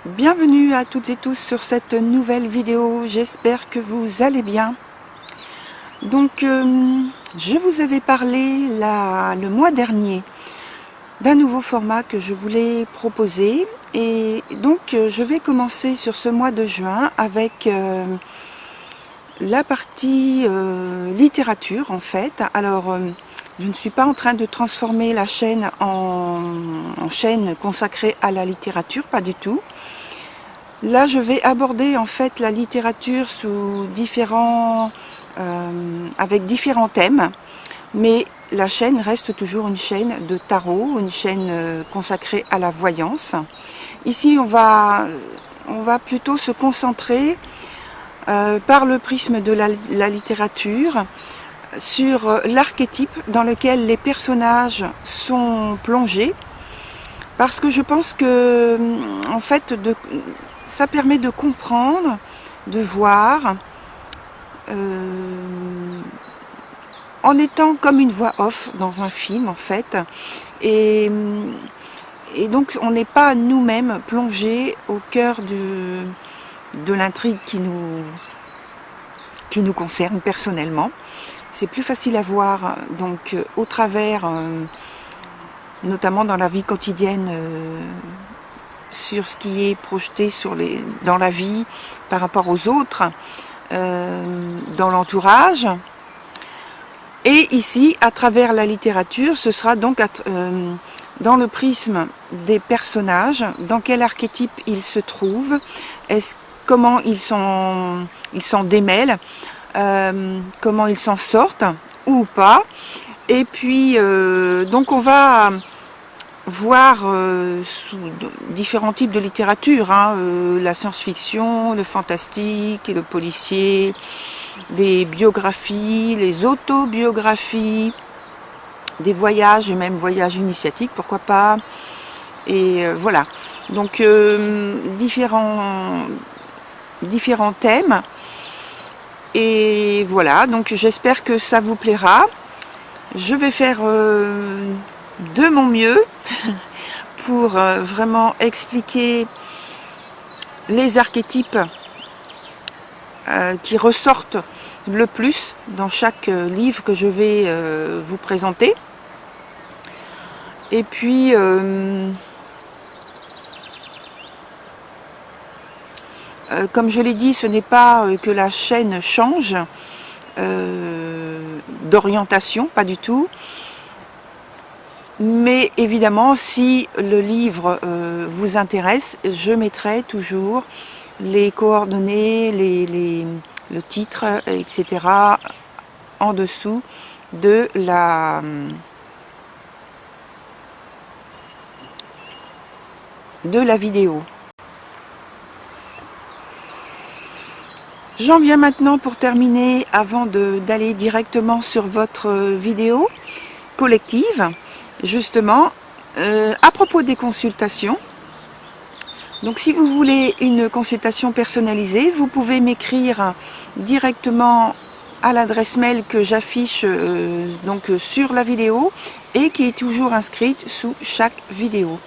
Bienvenue à toutes et tous sur cette nouvelle vidéo, j'espère que vous allez bien. Donc, je vous avais parlé le mois dernier d'un nouveau format que je voulais proposer. Et donc, je vais commencer sur ce mois de juin avec la partie littérature en fait. Alors, je ne suis pas en train de transformer la chaîne en chaîne consacrée à la littérature, pas du tout. Là, je vais aborder en fait la littérature avec différents thèmes, mais la chaîne reste toujours une chaîne de tarot, une chaîne consacrée à la voyance. Ici, on va plutôt se concentrer par le prisme de la littérature sur l'archétype dans lequel les personnages sont plongés, parce que je pense que en fait ça permet de comprendre, de voir, en étant comme une voix off dans un film en fait, et, donc on n'est pas nous-mêmes plongés au cœur de l'intrigue qui nous concerne personnellement. C'est plus facile à voir donc au travers, notamment dans la vie quotidienne, sur ce qui est projeté dans la vie par rapport aux autres, dans l'entourage. Et ici, à travers la littérature, ce sera donc dans le prisme des personnages, dans quel archétype ils se trouvent, comment ils s'en démêlent, comment ils s'en sortent ou pas. Et puis, donc on va voir sous différents types de littérature, la science-fiction, le fantastique, le policier, les biographies, les autobiographies, des voyages et même voyages initiatiques, pourquoi pas. Et voilà, donc différents thèmes. Et voilà, donc j'espère que ça vous plaira. Je vais faire de mon mieux pour vraiment expliquer les archétypes qui ressortent le plus dans chaque livre que je vais vous présenter. Et puis comme je l'ai dit, ce n'est pas que la chaîne change d'orientation, pas du tout. Mais évidemment, si le livre vous intéresse, je mettrai toujours les coordonnées, le titre, etc. en dessous de la vidéo. J'en viens maintenant pour terminer, avant d'aller directement sur votre vidéo collective, justement, à propos des consultations. Donc si vous voulez une consultation personnalisée, vous pouvez m'écrire directement à l'adresse mail que j'affiche donc sur la vidéo et qui est toujours inscrite sous chaque vidéo.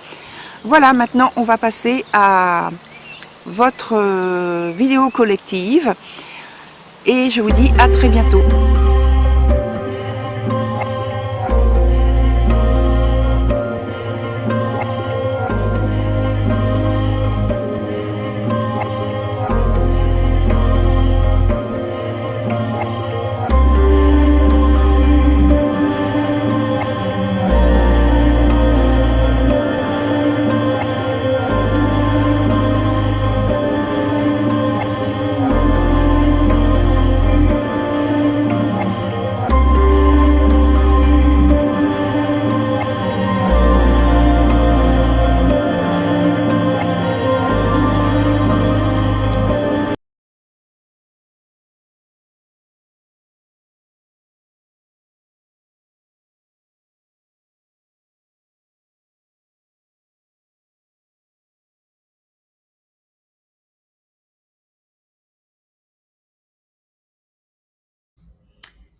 Voilà, maintenant on va passer à votre vidéo collective et je vous dis à très bientôt.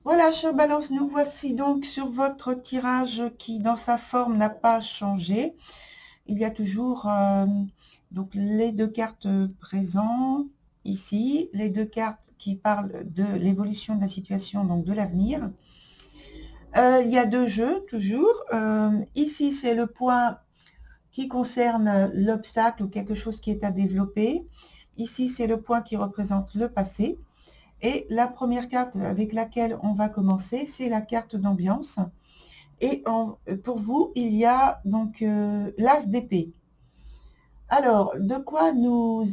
Voilà, chère Balance, nous voici donc sur votre tirage qui, dans sa forme, n'a pas changé. il y a toujours donc les deux cartes présentes ici, les deux cartes qui parlent de l'évolution de la situation, donc de l'avenir. Il y a deux jeux toujours. Ici, c'est le point qui concerne l'obstacle ou quelque chose qui est à développer. Ici, c'est le point qui représente le passé. Et la première carte avec laquelle on va commencer, c'est la carte d'ambiance. Et pour vous, il y a donc l'as d'épée. Alors, de quoi nous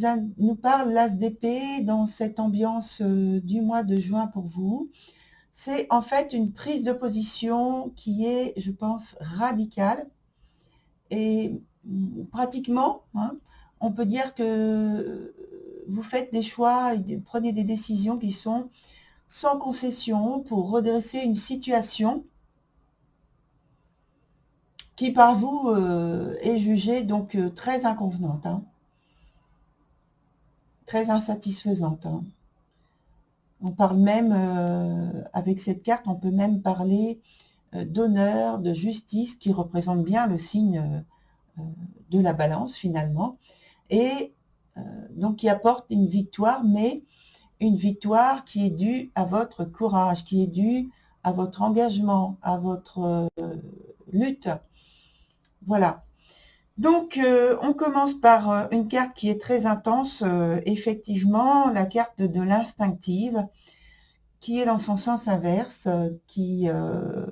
parle l'as d'épée dans cette ambiance du mois de juin pour vous? C'est en fait une prise de position qui est, je pense, radicale. Et pratiquement, hein, on peut dire que vous faites des choix, prenez des décisions qui sont sans concession pour redresser une situation qui par vous est jugée donc très inconvenante, hein, très insatisfaisante. Hein. On parle même, avec cette carte, on peut même parler d'honneur, de justice, qui représente bien le signe de la balance finalement, et donc qui apporte une victoire, mais une victoire qui est due à votre courage, qui est due à votre engagement, à votre lutte. Voilà. Donc, on commence par une carte qui est très intense, effectivement, la carte de l'instinctive, qui est dans son sens inverse, qui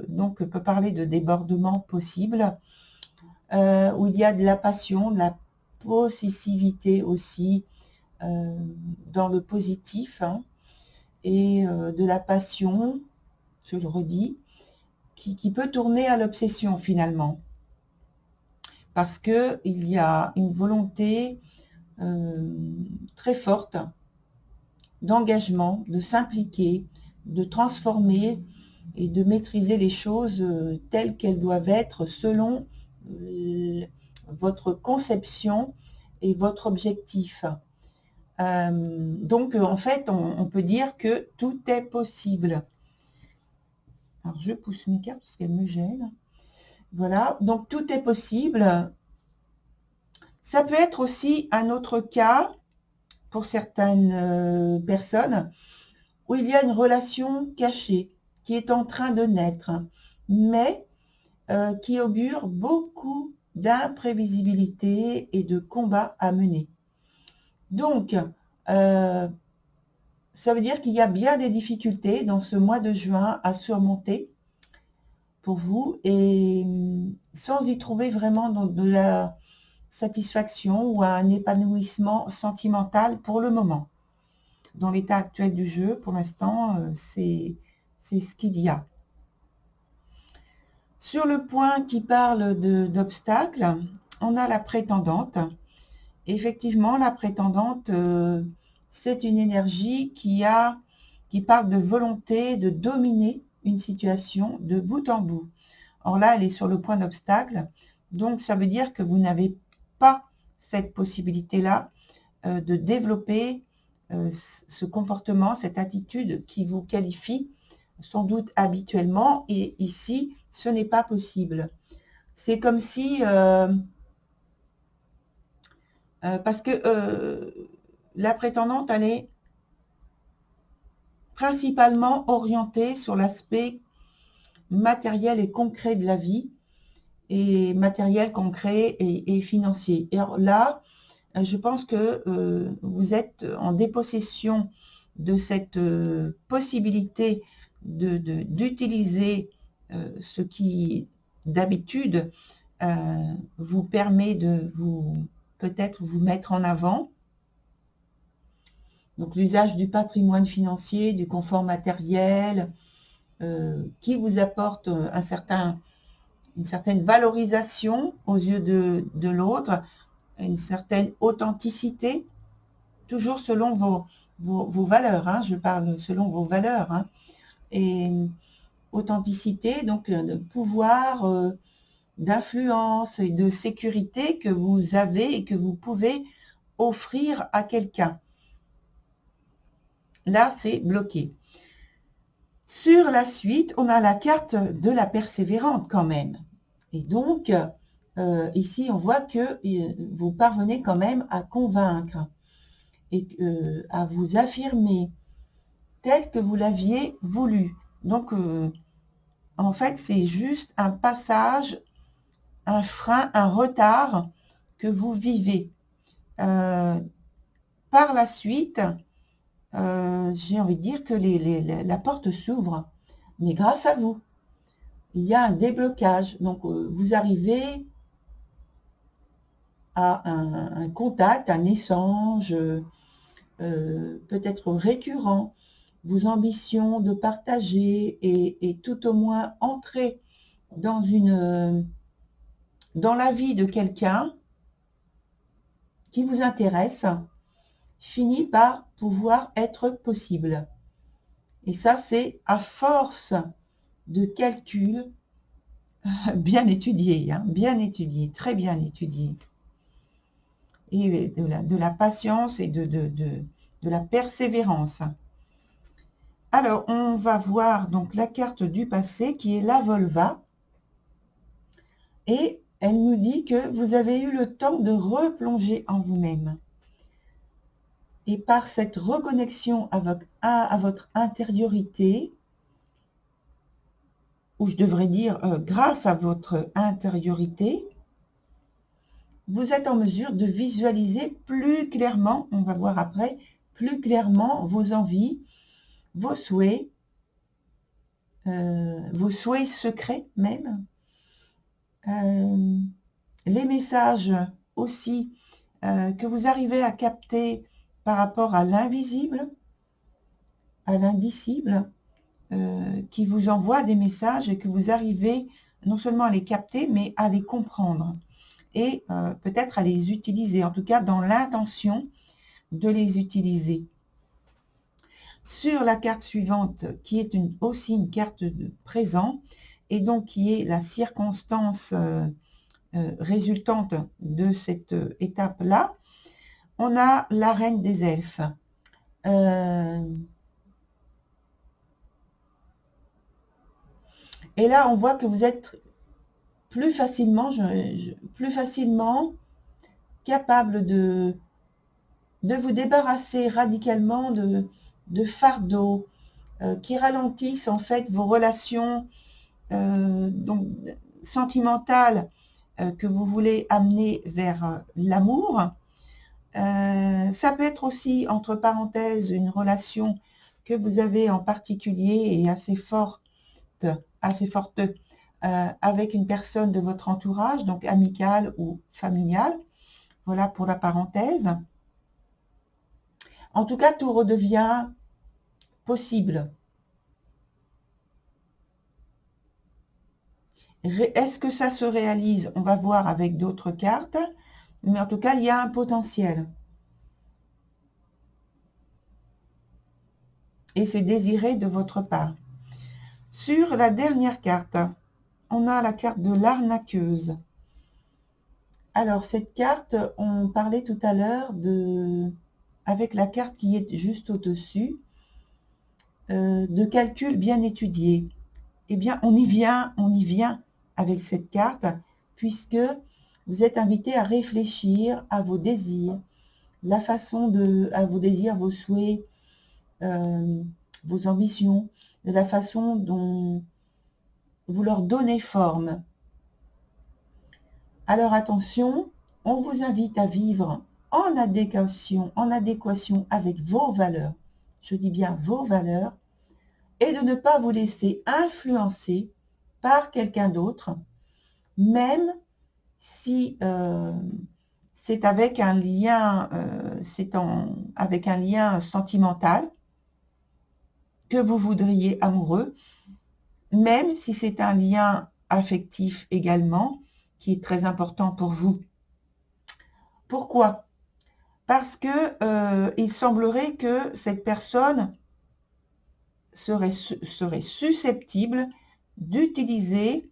donc peut parler de débordement possible, où il y a de la passion, de la possessivité aussi, dans le positif, hein, et de la passion, je le redis, qui peut tourner à l'obsession finalement. Parce qu'il y a une volonté très forte d'engagement, de s'impliquer, de transformer et de maîtriser les choses telles qu'elles doivent être selon votre conception et votre objectif. Donc, en fait, on peut dire que tout est possible. Alors, je pousse mes cartes parce qu'elles me gênent. Voilà, donc tout est possible. Ça peut être aussi un autre cas pour certaines personnes où il y a une relation cachée qui est en train de naître, mais qui augure beaucoup d'imprévisibilité et de combats à mener. Donc, ça veut dire qu'il y a bien des difficultés dans ce mois de juin à surmonter pour vous, et sans y trouver vraiment de la satisfaction ou un épanouissement sentimental pour le moment. Dans l'état actuel du jeu, pour l'instant, c'est ce qu'il y a. Sur le point qui parle d'obstacles, on a la prétendante. Effectivement, la prétendante, c'est une énergie qui parle de volonté de dominer une situation de bout en bout. Or là, elle est sur le point d'obstacle, donc ça veut dire que vous n'avez pas cette possibilité-là de développer ce comportement, cette attitude qui vous qualifie sans doute habituellement, et ici, ce n'est pas possible. C'est comme si, parce que la prétendante, elle est principalement orientée sur l'aspect matériel et concret de la vie, et matériel, concret et financier. Et alors là, je pense que vous êtes en dépossession de cette possibilité d'utiliser ce qui, d'habitude, vous permet de peut-être vous mettre en avant. Donc l'usage du patrimoine financier, du confort matériel, qui vous apporte une certaine valorisation aux yeux de l'autre, une certaine authenticité, toujours selon vos valeurs, hein, je parle selon vos valeurs, hein, et authenticité, donc de pouvoir, d'influence et de sécurité que vous avez et que vous pouvez offrir à quelqu'un. Là, c'est bloqué. Sur la suite, on a la carte de la persévérante quand même. Et donc, ici, on voit que vous parvenez quand même à convaincre et à vous affirmer tel que vous l'aviez voulu. Donc, en fait, c'est juste un passage, un frein, un retard que vous vivez. Par la suite, j'ai envie de dire que la porte s'ouvre, mais grâce à vous. Il y a un déblocage. Donc, vous arrivez à un contact, un échange, peut-être récurrent. Vos ambitions de partager et tout au moins entrer dans dans la vie de quelqu'un qui vous intéresse finit par pouvoir être possible. Et ça, c'est à force de calculs bien étudiés, hein, bien étudiés, très bien étudiés. Et de la patience et de la persévérance. Alors, on va voir donc la carte du passé qui est la Volva. Et elle nous dit que vous avez eu le temps de replonger en vous-même. Et par cette reconnexion à votre intériorité, ou je devrais dire grâce à votre intériorité, vous êtes en mesure de visualiser plus clairement, on va voir après, plus clairement vos envies, vos souhaits secrets même, les messages aussi que vous arrivez à capter par rapport à l'invisible, à l'indicible, qui vous envoie des messages et que vous arrivez non seulement à les capter, mais à les comprendre et peut-être à les utiliser, en tout cas dans l'intention de les utiliser. Sur la carte suivante, qui est aussi une carte de présent, et donc qui est la circonstance résultante de cette étape-là, on a la reine des elfes. Et là, on voit que vous êtes plus facilement capable de vous débarrasser radicalement de fardeaux qui ralentissent en fait vos relations donc, sentimentales que vous voulez amener vers l'amour. Ça peut être aussi, entre parenthèses, une relation que vous avez en particulier et assez forte avec une personne de votre entourage, donc amicale ou familiale. Voilà pour la parenthèse. En tout cas, tout redevient possible. Est-ce que ça se réalise? On va voir avec d'autres cartes. Mais en tout cas, il y a un potentiel. Et c'est désiré de votre part. Sur la dernière carte, on a la carte de l'arnaqueuse. Alors, cette carte, on parlait tout à l'heure avec la carte qui est juste au-dessus, de calcul bien étudié. Eh bien, on y vient avec cette carte, puisque vous êtes invité à réfléchir à vos désirs, à vos désirs, vos souhaits, vos ambitions, de la façon dont vous leur donnez forme. Alors attention, on vous invite à vivre en adéquation avec vos valeurs, je dis bien vos valeurs, et de ne pas vous laisser influencer par quelqu'un d'autre, même si c'est avec un lien, avec un lien sentimental que vous voudriez amoureux, même si c'est un lien affectif également, qui est très important pour vous. Pourquoi? Parce que il semblerait que cette personne serait susceptible d'utiliser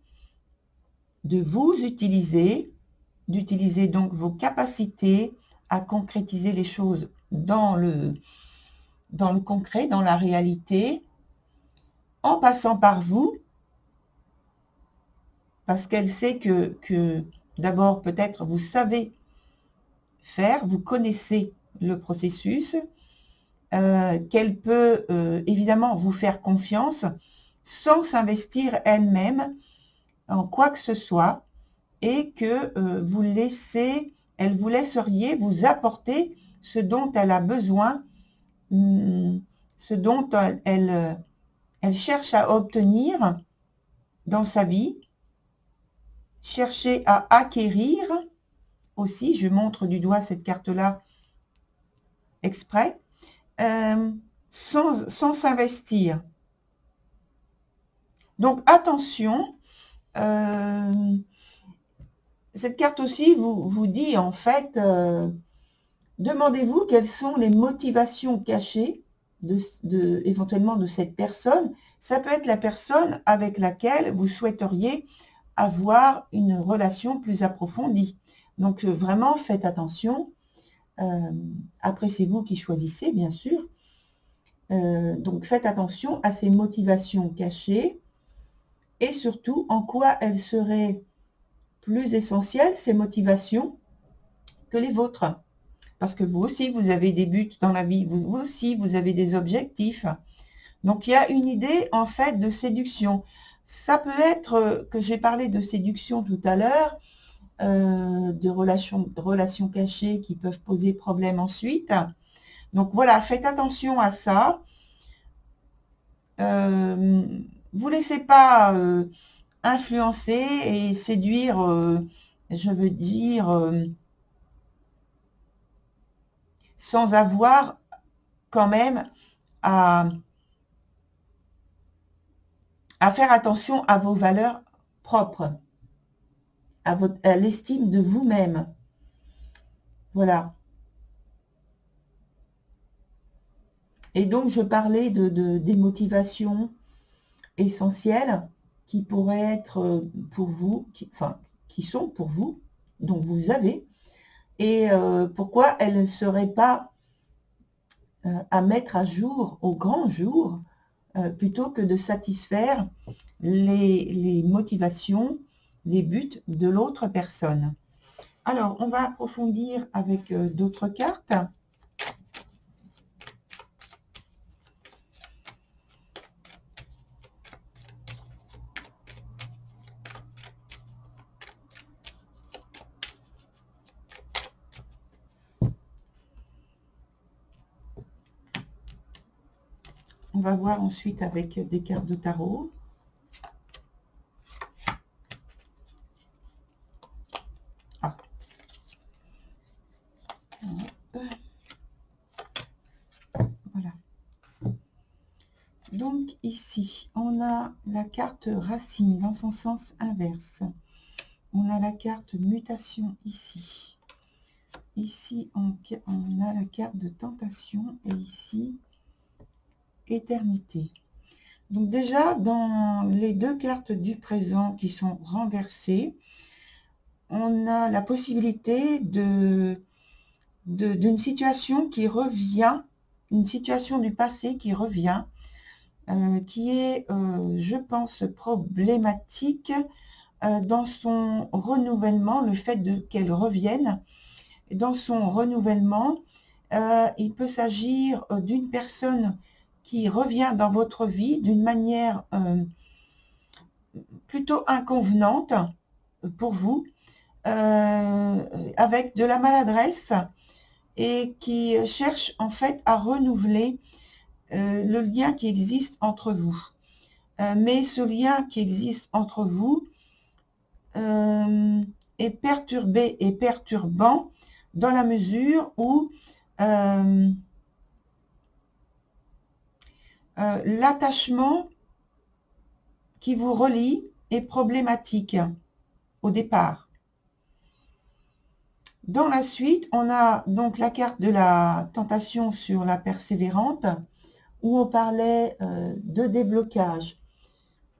donc vos capacités à concrétiser les choses dans le concret, dans la réalité, en passant par vous, parce qu'elle sait que D'abord, peut-être vous savez faire, vous connaissez le processus, qu'elle peut évidemment vous faire confiance sans s'investir elle-même en quoi que ce soit, et que elle vous laisseriez vous apporter ce dont elle a besoin, ce dont elle cherche à obtenir dans sa vie, chercher à acquérir aussi. Je montre du doigt cette carte-là exprès, sans s'investir. Donc attention, cette carte aussi vous dit en fait, demandez-vous quelles sont les motivations cachées éventuellement de cette personne. Ça peut être la personne avec laquelle vous souhaiteriez avoir une relation plus approfondie. Donc vraiment faites attention. Après c'est vous qui choisissez bien sûr. Donc faites attention à ces motivations cachées et surtout en quoi elles seraient plus essentielles, ces motivations, que les vôtres. Parce que vous aussi, vous avez des buts dans la vie, vous aussi, vous avez des objectifs. Donc, il y a une idée, en fait, de séduction. Ça peut être que j'ai parlé de séduction tout à l'heure, de relations cachées qui peuvent poser problème ensuite. Donc, voilà, faites attention à ça. Vous laissez pas influencer et séduire, je veux dire, sans avoir quand même à faire attention à vos valeurs propres, à l'estime de vous-même. Voilà. Et donc, je parlais des motivations essentielles qui pourraient être pour vous, qui sont pour vous, dont vous avez, et pourquoi elles ne seraient pas à mettre à jour, au grand jour, plutôt que de satisfaire les motivations, les buts de l'autre personne. Alors, on va approfondir avec d'autres cartes. On va voir ensuite avec des cartes de tarot. Ah. Voilà. Donc ici, on a la carte racine dans son sens inverse. On a la carte mutation ici. Ici, on a la carte de tentation et ici, éternité. Donc déjà, dans les deux cartes du présent qui sont renversées, on a la possibilité d'une situation qui revient, une situation du passé qui revient, qui est, je pense, problématique dans son renouvellement, le fait qu'elle revienne. Dans son renouvellement, il peut s'agir d'une personne qui revient dans votre vie d'une manière plutôt inconvenante pour vous, avec de la maladresse, et qui cherche en fait à renouveler le lien qui existe entre vous. Mais ce lien qui existe entre vous est perturbé et perturbant dans la mesure où l'attachement qui vous relie est problématique au départ. Dans la suite, on a donc la carte de la tentation sur la persévérante, où on parlait de déblocage.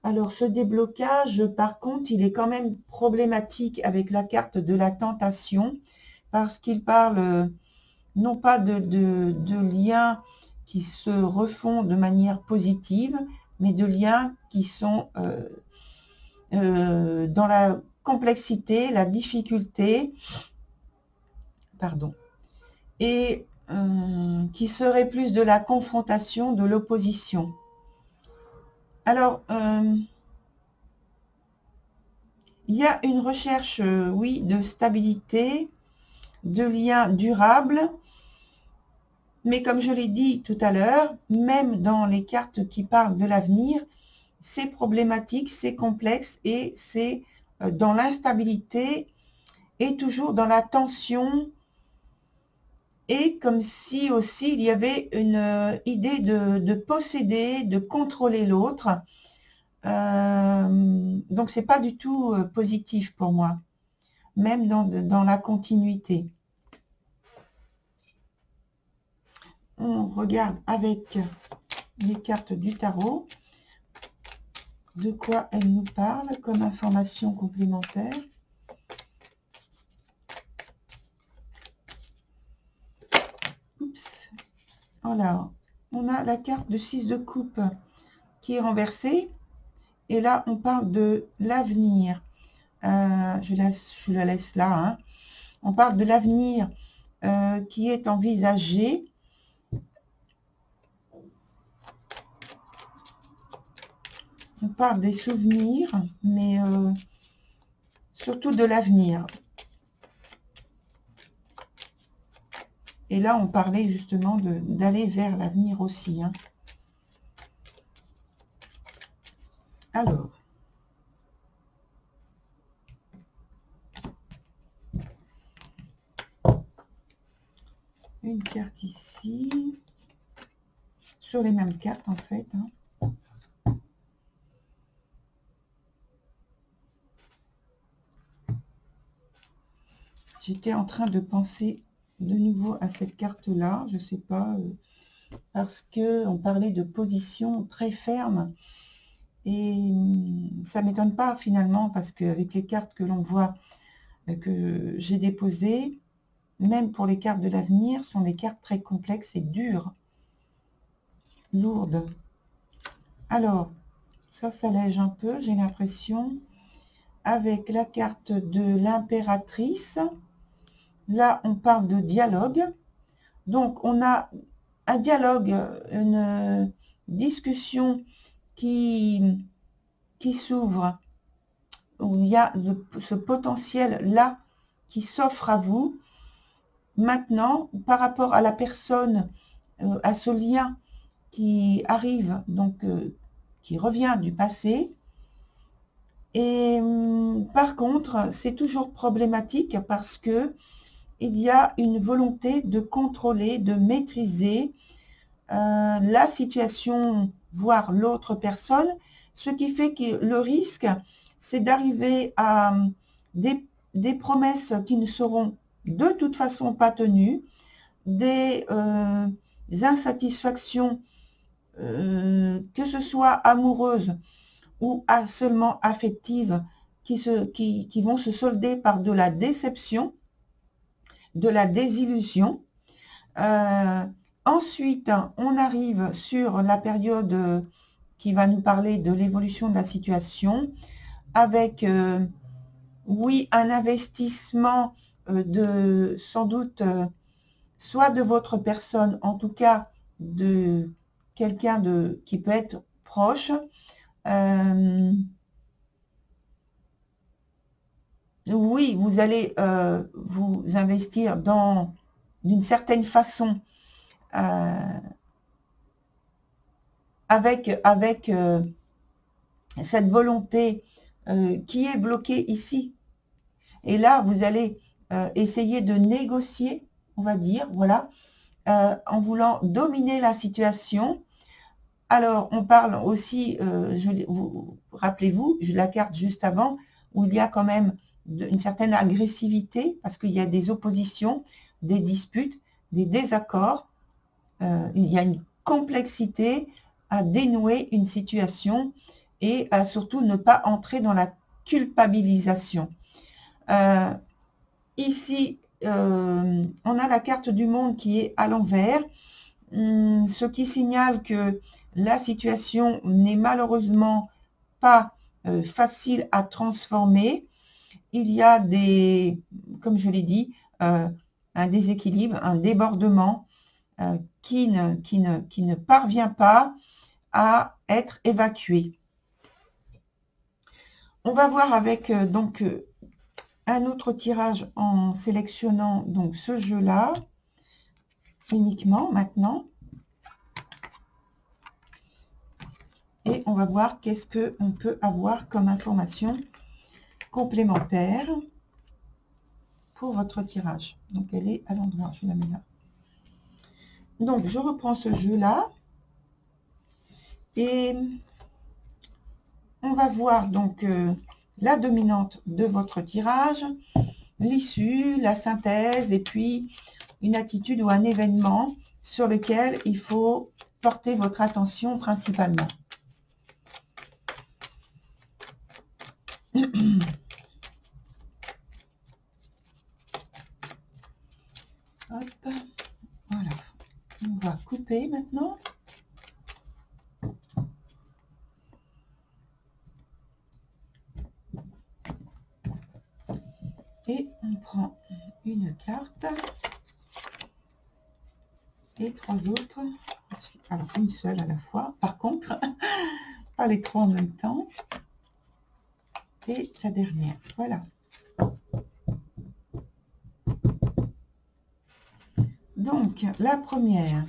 Alors ce déblocage, par contre, il est quand même problématique avec la carte de la tentation, parce qu'il parle non pas de liens qui se refont de manière positive, mais de liens qui sont dans la complexité, la difficulté, pardon, et qui serait plus de la confrontation, de l'opposition. Alors, il y a une recherche, oui, de stabilité, de liens durables, mais comme je l'ai dit tout à l'heure, même dans les cartes qui parlent de l'avenir, c'est problématique, c'est complexe et c'est dans l'instabilité et toujours dans la tension, et comme si aussi il y avait une idée de posséder, de contrôler l'autre. Donc c'est pas du tout positif pour moi, même dans la continuité. On regarde avec les cartes du tarot de quoi elles nous parlent comme information complémentaire. Oups. Alors, on a la carte de 6 de coupe qui est renversée. Et là, on parle de l'avenir. Je la laisse là. Hein. On parle de l'avenir qui est envisagé. On parle des souvenirs, mais surtout de l'avenir. Et là, on parlait justement d'aller vers l'avenir aussi. Hein. Alors, une carte ici, sur les mêmes cartes en fait. Hein. J'étais en train de penser de nouveau à cette carte-là, je ne sais pas, parce qu'on parlait de position très ferme. Et ça ne m'étonne pas finalement, parce qu'avec les cartes que l'on voit, que j'ai déposées, même pour les cartes de l'avenir, sont des cartes très complexes et dures, lourdes. Alors, ça s'allège un peu, j'ai l'impression, avec la carte de l'impératrice. Là, on parle de dialogue. Donc, on a un dialogue, une discussion qui s'ouvre, où il y a ce potentiel-là qui s'offre à vous. Maintenant, par rapport à la personne, à ce lien qui arrive, donc qui revient du passé. Et par contre, c'est toujours problématique parce que il y a une volonté de contrôler, de maîtriser la situation, voire l'autre personne, ce qui fait que le risque, c'est d'arriver à des promesses qui ne seront de toute façon pas tenues, des insatisfactions, que ce soit amoureuses ou seulement affectives, qui vont se solder par de la déception, de la désillusion. Ensuite, on arrive sur la période qui va nous parler de l'évolution de la situation, avec, oui, un investissement sans doute, soit de votre personne, en tout cas de quelqu'un qui peut être proche. Oui, vous allez vous investir d'une certaine façon avec cette volonté qui est bloquée ici. Et là, vous allez essayer de négocier, on va dire, voilà, en voulant dominer la situation. Alors, on parle aussi, rappelez-vous, la carte juste avant, où il y a quand même une certaine agressivité, parce qu'il y a des oppositions, des disputes, des désaccords. Il y a une complexité à dénouer une situation et à surtout ne pas entrer dans la culpabilisation. Ici, on a la carte du monde qui est à l'envers, ce qui signale que la situation n'est malheureusement pas facile à transformer il y a des, comme je l'ai dit, un déséquilibre, un débordement qui ne parvient pas à être évacué. On va voir avec donc un autre tirage en sélectionnant donc ce jeu-là uniquement maintenant. Et on va voir qu'est-ce qu'on peut avoir comme information complémentaire pour votre tirage. Donc elle est à l'endroit, je la mets là. Donc je reprends ce jeu-là et on va voir donc la dominante de votre tirage, l'issue, la synthèse et puis une attitude ou un événement sur lequel il faut porter votre attention principalement. Hop, voilà. On va couper maintenant. Et on prend une carte et trois autres. Alors une seule à la fois, par contre, pas les trois en même temps. Et la dernière, voilà. Donc, la première,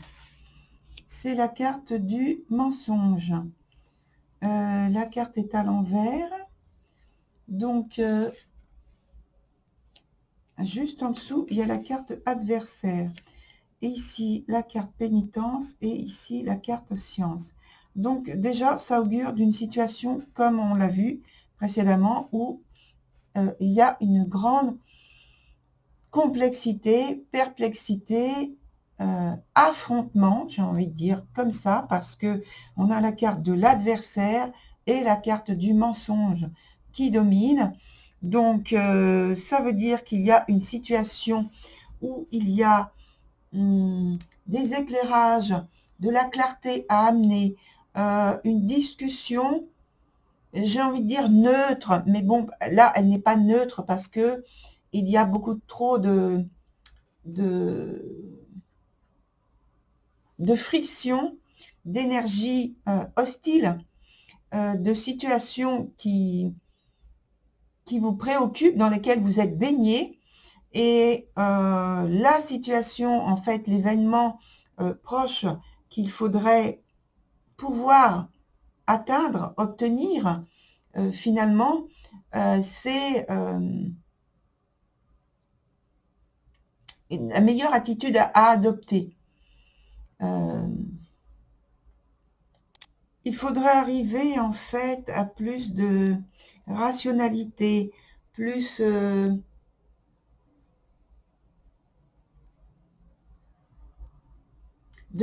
c'est la carte du mensonge. La carte est à l'envers. Donc, juste en dessous, il y a la carte adversaire. Et ici, la carte pénitence et ici, la carte science. Donc, déjà, ça augure d'une situation, comme on l'a vu précédemment, où il y a une grande complexité, perplexité, affrontement, j'ai envie de dire comme ça, parce que on a la carte de l'adversaire et la carte du mensonge qui domine. Donc, ça veut dire qu'il y a une situation où il y a des éclairages, de la clarté à amener, une discussion, j'ai envie de dire neutre, mais bon, là, elle n'est pas neutre parce que il y a beaucoup trop de friction, d'énergie hostile, de situations qui vous préoccupent, dans lesquelles vous êtes baigné. Et la situation, en fait, l'événement proche qu'il faudrait pouvoir atteindre, obtenir, finalement, c'est la meilleure attitude à adopter. Il faudrait arriver en fait à plus de rationalité, plus de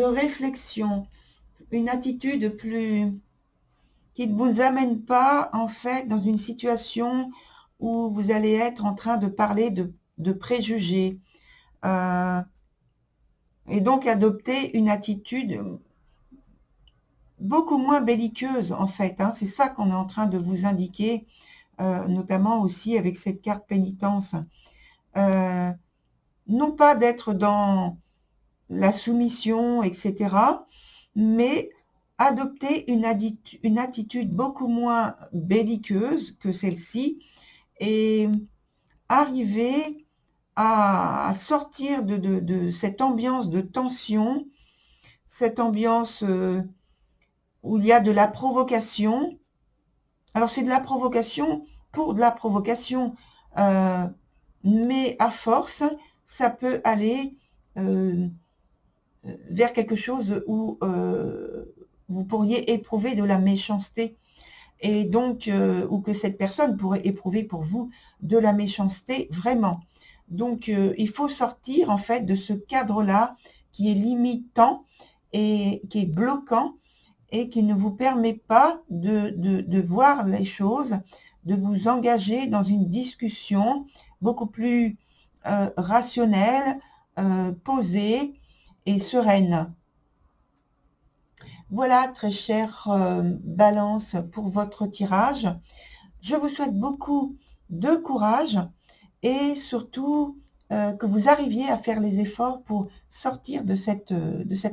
réflexion, une attitude plus qui ne vous amène pas en fait dans une situation où vous allez être en train de parler de préjugés. Et donc adopter une attitude beaucoup moins belliqueuse en fait. Hein. C'est ça qu'on est en train de vous indiquer, notamment aussi avec cette carte pénitence. Non pas d'être dans la soumission, etc., mais adopter une attitude beaucoup moins belliqueuse que celle-ci et arriver à sortir de cette ambiance de tension, cette ambiance où il y a de la provocation. Alors c'est de la provocation pour de la provocation, mais à force, ça peut aller vers quelque chose où vous pourriez éprouver de la méchanceté. Et donc, ou que cette personne pourrait éprouver pour vous de la méchanceté vraiment. Donc, il faut sortir en fait de ce cadre-là qui est limitant et qui est bloquant et qui ne vous permet pas de voir les choses, de vous engager dans une discussion beaucoup plus rationnelle, posée et sereine. Voilà, très chère Balance, pour votre tirage. Je vous souhaite beaucoup de courage et surtout que vous arriviez à faire les efforts pour sortir de cette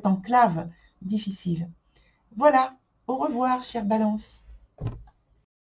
enclave difficile. Voilà, au revoir, chère Balance.